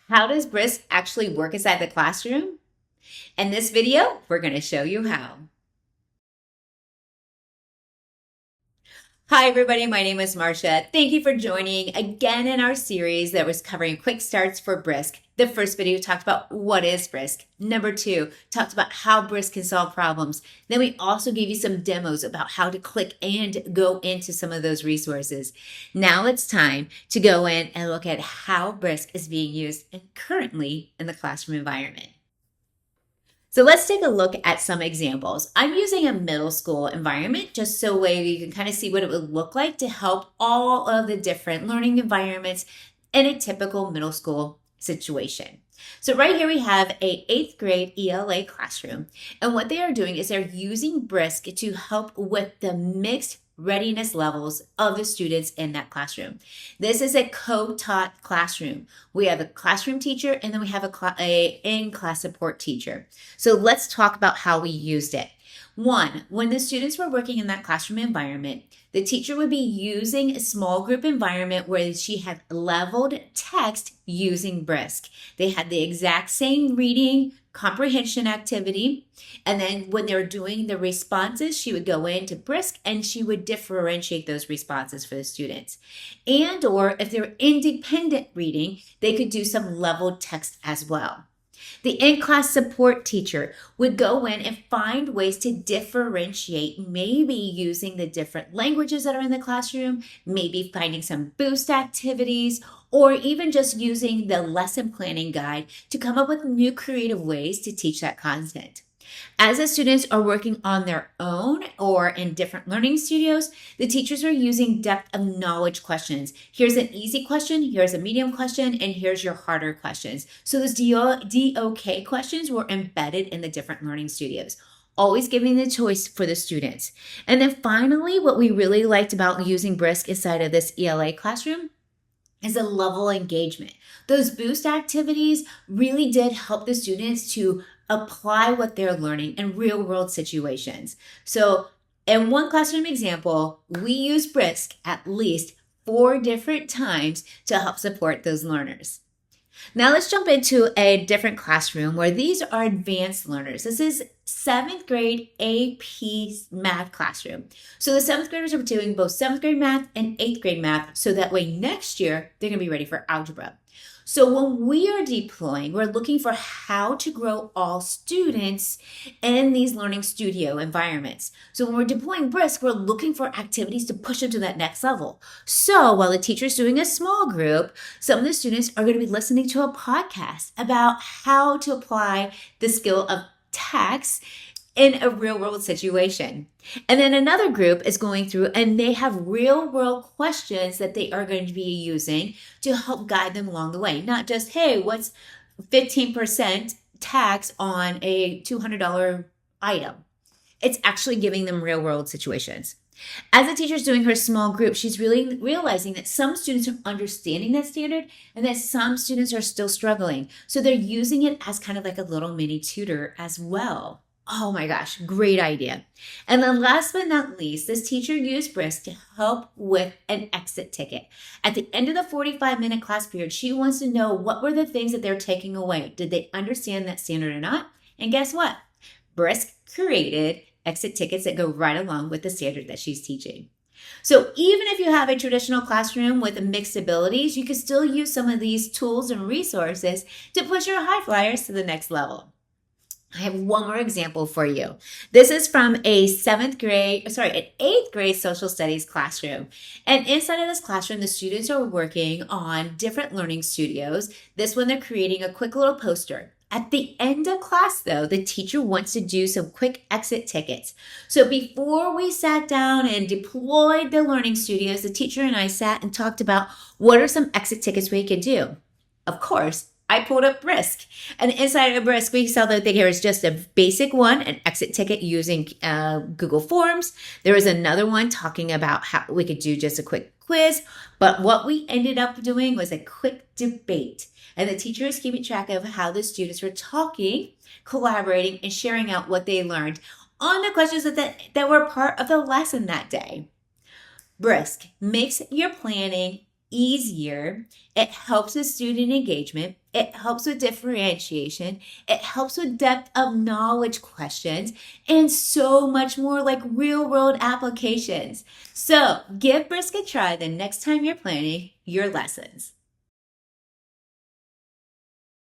How does Brisk actually work inside the classroom? In this video, we're going to show you how. Hi everybody, my name is Marcia. Thank you for joining again in our series that was covering quick starts for Brisk. The first video talked about what is Brisk. Number 2 talked about how Brisk can solve problems. Then we also gave you some demos about how to click and go into some of those resources. Now it's time to go in and look at how Brisk is being used currently in the classroom environment. So let's take a look at some examples. I'm using a middle school environment just so you can kind of see what it would look like to help all of the different learning environments in a typical middle school situation. So right here we have a 8th grade ELA classroom, and what they are doing is they're using Brisk to help with the mixed readiness levels of the students in that classroom. This is a co-taught classroom. We have a classroom teacher and then we have a in-class support teacher. So let's talk about how we used it. One, when the students were working in that classroom environment, the teacher would be using a small group environment where she had leveled text using Brisk. They had the exact same reading comprehension activity. And then when they were doing the responses, she would go into Brisk and she would differentiate those responses for the students. And or if they were independent reading, they could do some leveled text as well. The in-class support teacher would go in and find ways to differentiate, maybe using the different languages that are in the classroom, maybe finding some boost activities, or even just using the lesson planning guide to come up with new creative ways to teach that content. As the students are working on their own or in different learning studios, the teachers are using depth of knowledge questions. Here's an easy question, here's a medium question, and here's your harder questions. So those DOK questions were embedded in the different learning studios, always giving the choice for the students. And then finally, what we really liked about using Brisk inside of this ELA classroom is a level engagement. Those boost activities really did help the students to apply what they're learning in real world situations. So in one classroom example, we use Brisk at least 4 different times to help support those learners. Now let's jump into a different classroom where these are advanced learners. This is 7th grade AP math classroom. So the 7th graders are doing both 7th grade math and 8th grade math, so that way next year they're going to be ready for algebra. So when we are deploying, we're looking for how to grow all students in these learning studio environments. So when we're deploying Brisk, we're looking for activities to push them to that next level. So while the teacher's doing a small group, some of the students are going to be listening to a podcast about how to apply the skill of text in a real world situation. And then another group is going through and they have real world questions that they are going to be using to help guide them along the way. Not just, hey, what's 15% tax on a $200 item? It's actually giving them real world situations. As the teacher's doing her small group, she's really realizing that some students are understanding that standard and that some students are still struggling. So they're using it as kind of like a little mini tutor as well. Oh my gosh, great idea. And then last but not least, this teacher used Brisk to help with an exit ticket. At the end of the 45-minute class period, she wants to know what were the things that they're taking away. Did they understand that standard or not? And guess what? Brisk created exit tickets that go right along with the standard that she's teaching. So even if you have a traditional classroom with mixed abilities, you can still use some of these tools and resources to push your high flyers to the next level. I have one more example for you. This is from an 8th grade social studies classroom. And inside of this classroom, the students are working on different learning studios. This one, they're creating a quick little poster. At the end of class, though, the teacher wants to do some quick exit tickets. So before we sat down and deployed the learning studios, the teacher and I sat and talked about what are some exit tickets we could do. Of course, I pulled up Brisk, and inside of Brisk, we saw that there was just a basic one, an exit ticket using Google Forms. There was another one talking about how we could do just a quick quiz, but what we ended up doing was a quick debate. And the teacher is keeping track of how the students were talking, collaborating, and sharing out what they learned on the questions that were part of the lesson that day. Brisk makes your planning easier. It helps with student engagement. It helps with differentiation. It helps with depth of knowledge questions and so much more, like real world applications. So give Brisk a try the next time you're planning your lessons.